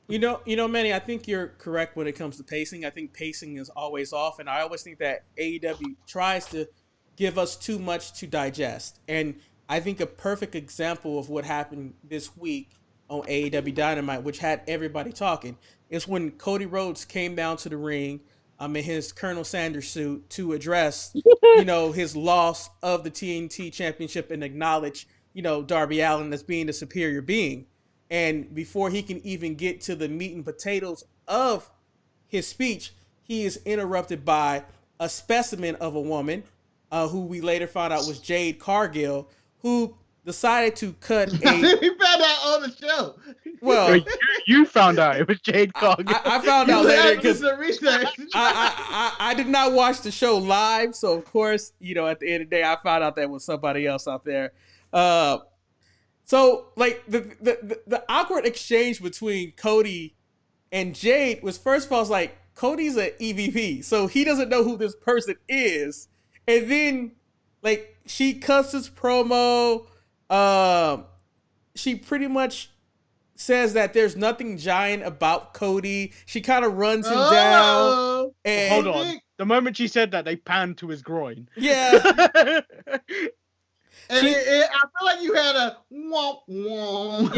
Manny, I think you're correct when it comes to pacing. I think pacing is always off, and I always think that AEW tries to give us too much to digest. And I think a perfect example of what happened this week on AEW Dynamite, which had everybody talking, is when Cody Rhodes came down to the ring in his Colonel Sanders suit to address, his loss of the TNT Championship and acknowledge, Darby Allin as being the superior being. And before he can even get to the meat and potatoes of his speech, he is interrupted by a specimen of a woman, who we later found out was Jade Cargill, who decided to cut a... We found out on the show. Well, you found out it was Jade Cargill. I found out later because research. I did not watch the show live, so of course, at the end of the day, I found out that was somebody else out there. So, like, the awkward exchange between Cody and Jade was, first of all, it's like, Cody's an EVP, so he doesn't know who this person is. And then, like, she cuts his promo. She pretty much says that there's nothing giant about Cody. She kind of runs him down. And hold on. The moment she said that, they panned to his groin. Yeah. And I feel like you had a womp womp.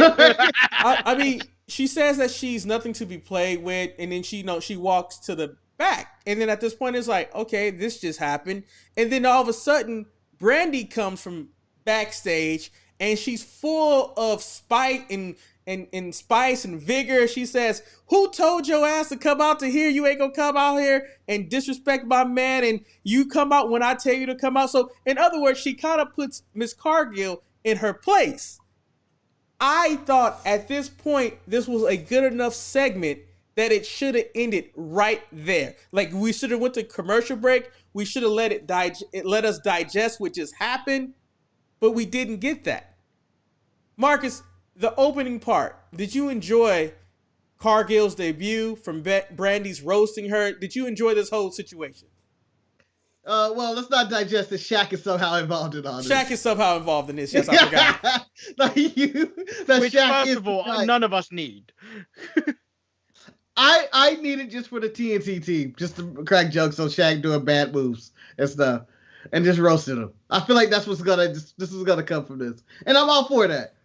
I mean, she says that she's nothing to be played with, and then she walks to the back. And then at this point, it's like, okay, this just happened. And then all of a sudden, Brandi comes from backstage, and she's full of spite and spice and vigor. She says, who told your ass to come out to here? You ain't gonna come out here and disrespect my man, and you come out when I tell you to come out. So in other words, she kind of puts Miss Cargill in her place. I thought at this point this was a good enough segment that it should have ended right there. Like, we should have went to commercial break. We should have let us digest what just happened, but we didn't get that. Marcus, the opening part, did you enjoy Cargill's debut from Brandi's roasting her? Did you enjoy this whole situation? Well, let's not digest that Shaq is somehow involved in all this. Shaq is somehow involved in this. Yes, I forgot. Which, Shaq first of all, none of us need. I need it just for the TNT team, just to crack jokes on Shaq doing bad moves and stuff, and just roasting him. I feel like that's what's this is gonna come from this, and I'm all for that.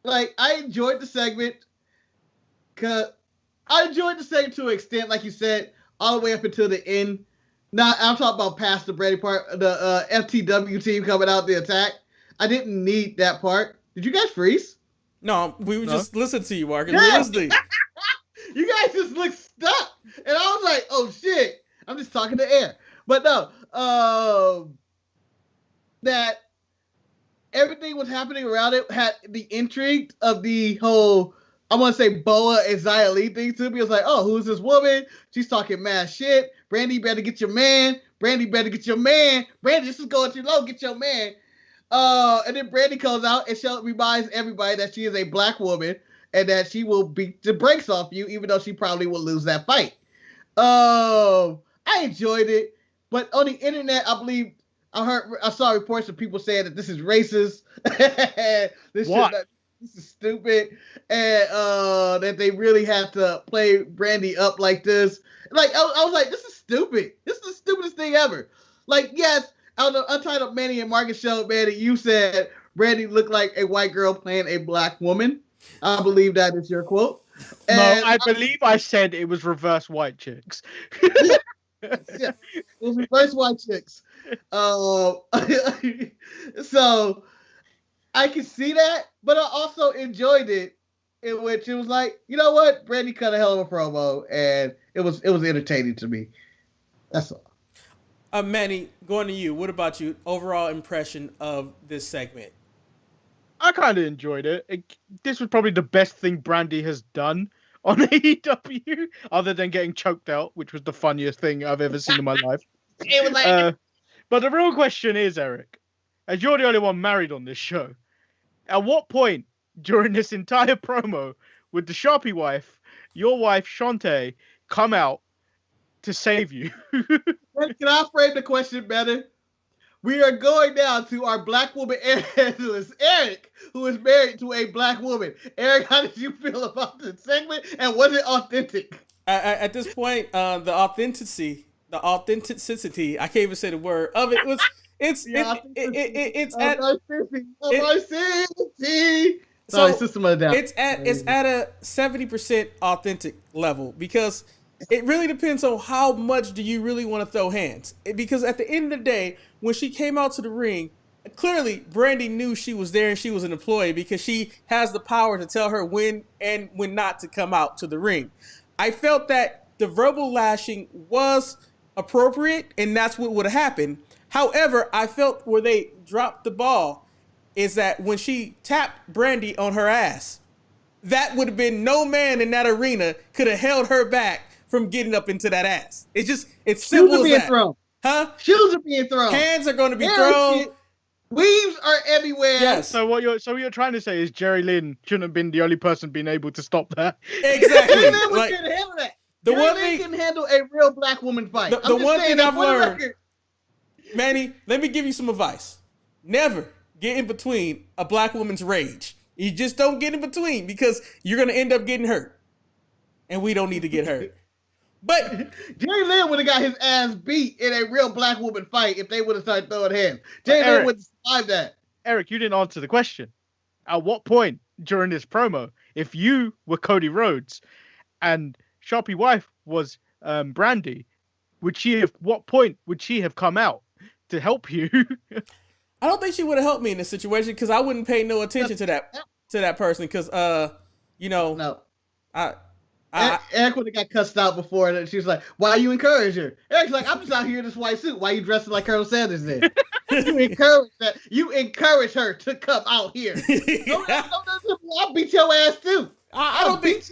Like, I enjoyed the segment, to an extent, like you said, all the way up until the end. Now, I'm talking about past the Brandi part, the FTW team coming out the attack. I didn't need that part. Did you guys freeze? No, we were just listening to you, Marcus. Yeah. We were listening. You guys just looked stuck. And I was like, oh, shit. I'm just talking to air. But no, that everything was happening around it had the intrigue of the whole, I want to say, Boa and Xia Li thing to me. It was like, oh, who's this woman? She's talking mad shit. Brandi better get your man. Brandi better get your man. Brandi, this is going too low. Get your man. And then Brandi comes out and she reminds everybody that she is a black woman and that she will beat the brakes off you, even though she probably will lose that fight. I enjoyed it, but on the internet, I believe I saw reports of people saying that this is racist. This is stupid, and that they really have to play Brandi up like this. Like, I was like, this is stupid. This is the stupidest thing ever. Like, yes, on the Untitled Manny and Marcus show, Manny, you said Brandi looked like a white girl playing a black woman. I believe that is your quote. And no, I believe I said it was reverse white chicks. Yeah, it was reverse white chicks. So I can see that, but I also enjoyed it, in which it was like, you know what, Brandi cut a hell of a promo, and it was entertaining to me. That's all. Manny, going to you. What about you? Overall impression of this segment? I kind of enjoyed it. This was probably the best thing Brandi has done on AEW, other than getting choked out, which was the funniest thing I've ever seen in my life. It was like, but the real question is, Eric, as you're the only one married on this show, at what point during this entire promo would the Sharpie wife, your wife Shantae, come out to save you? can I frame the question better? we are going down to our black woman analyst, Eric, who is married to a black woman. Eric, how did you feel about the segment, and was it authentic? At this point, the authenticity, I can't even say the word of it was. It's at a 70% authentic level, because it really depends on how much do you really want to throw hands. Because at the end of the day, when she came out to the ring, clearly Brandi knew she was there and she was an employee, because she has the power to tell her when and when not to come out to the ring. I felt that the verbal lashing was appropriate, and that's what would have happened. However, I felt where they dropped the ball is that when she tapped Brandi on her ass, that would have been no man in that arena could have held her back from getting up into that ass. It's simple as that. Thrown. Huh? Shoes are being thrown. Hands are going to be thrown. Weaves are everywhere. Yes. So what you're trying to say is Jerry Lynn shouldn't have been the only person being able to stop that. Exactly. Jerry Lynn couldn't handle that. Jerry Lynn can handle a real black woman fight. The one thing I've learned, Manny, let me give you some advice. Never get in between a black woman's rage. You just don't get in between, because you're going to end up getting hurt. And we don't need to get hurt. But Jerry Lynn would have got his ass beat in a real black woman fight if they would have started throwing hands. Jerry Lynn would have survived that. Eric, you didn't answer the question. At what point during this promo, if you were Cody Rhodes and Sharpie wife was Brandi, what point would she have come out to help you? I don't think she would have helped me in this situation, because I wouldn't pay no attention to that person, because no. Eric would have got cussed out before, and she was like, "Why you encourage her?" Eric's like, "I'm just out here in this white suit. Why you dressing like Colonel Sanders then?" You encourage her to come out here. I'll beat your ass too. I don't think,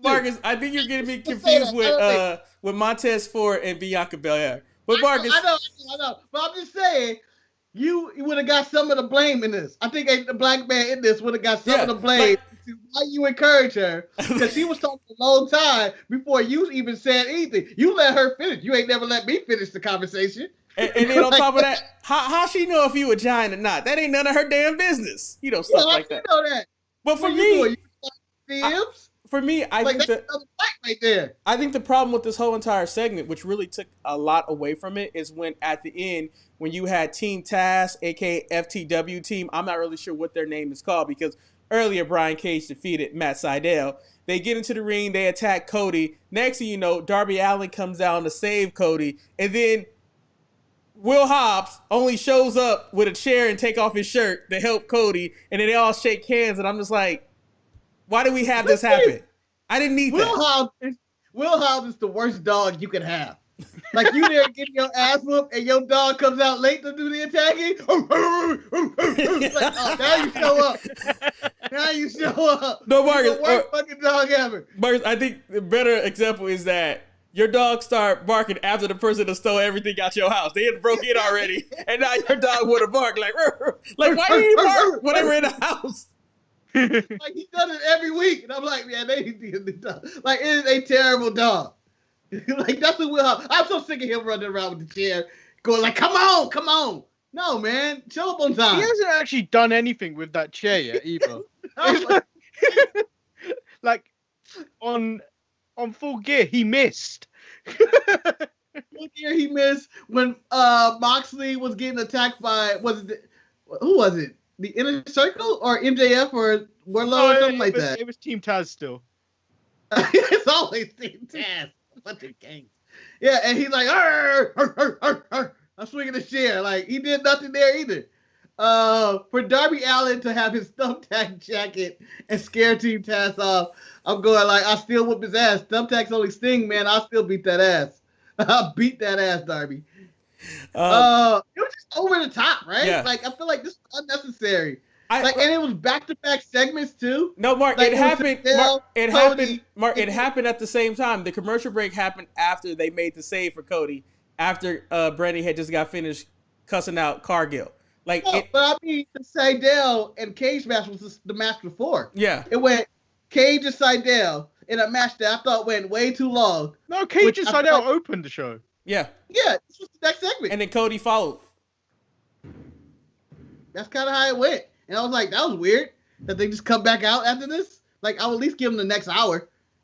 Marcus, I think you're getting me confused with Montez Ford and Bianca Belair. But Marcus, I know. But I'm just saying, you would have got some of the blame in this. I think the black man in this would have got some of the blame. Why you encourage her? Because she was talking a long time before you even said anything. You let her finish. You ain't never let me finish the conversation. And then on top of that, how she know if you a giant or not? That ain't none of her damn business. Stuff like that. You know that. But for me, I think right there. I think the problem with this whole entire segment, which really took a lot away from it, is when at the end, when you had Team Taz, aka FTW team, I'm not really sure what their name is called, because earlier Brian Cage defeated Matt Sydal. They get into the ring, they attack Cody. Next thing you know, Darby Allin comes down to save Cody, and then Will Hobbs only shows up with a chair and take off his shirt to help Cody, and then they all shake hands, and I'm just like, why did we have this happen? I didn't need that. Will Hobbs is the worst dog you can have. Like, you there getting your ass whooped and your dog comes out late to do the attacking. Like, oh, now you show up. No, Marcus. You're the worst fucking dog ever. Marcus, I think the better example is that your dog start barking after the person that stole everything out your house. They had broke in already, and now your dog would have barked like why do you bark when they were in the house? Like, he does it every week, and I'm like, man, they need to get the dog. Like, it is a terrible dog. Like, that's what Will Hobbs. I'm so sick of him running around with the chair, going like, come on. No, man, show up on time. He hasn't actually done anything with that chair yet, either. Like, on Full Gear, he missed. Full Gear, he missed when Moxley was getting attacked by, who was it? The Inner Circle or MJF or Warlow or something like that? It was Team Taz still. It's always Team Taz. Bunch of gangs. Yeah, and he's like, I'm swinging the chair. Like, he did nothing there either. For Darby Allin to have his thumbtack jacket and scare Team Taz off, I'm going like, I still whoop his ass. Thumbtacks only sting, man. I'll still beat that ass. I'll beat that ass, Darby. It was just over the top, right? Yeah. Like, I feel like this was unnecessary. And it was back-to-back segments too. No, Mark, like, it happened at the same time. The commercial break happened after they made the save for Cody, after Brandi had just got finished cussing out Cargill. But I mean, the Sydal and Cage match was the match before. Yeah. It went Cage and Sydal in a match that I thought went way too long. No, Cage and Sydal opened the show. Yeah. Yeah, this was the next segment. And then Cody followed. That's kind of how it went. And I was like, that was weird that they just come back out after this. Like, I would at least give them the next hour.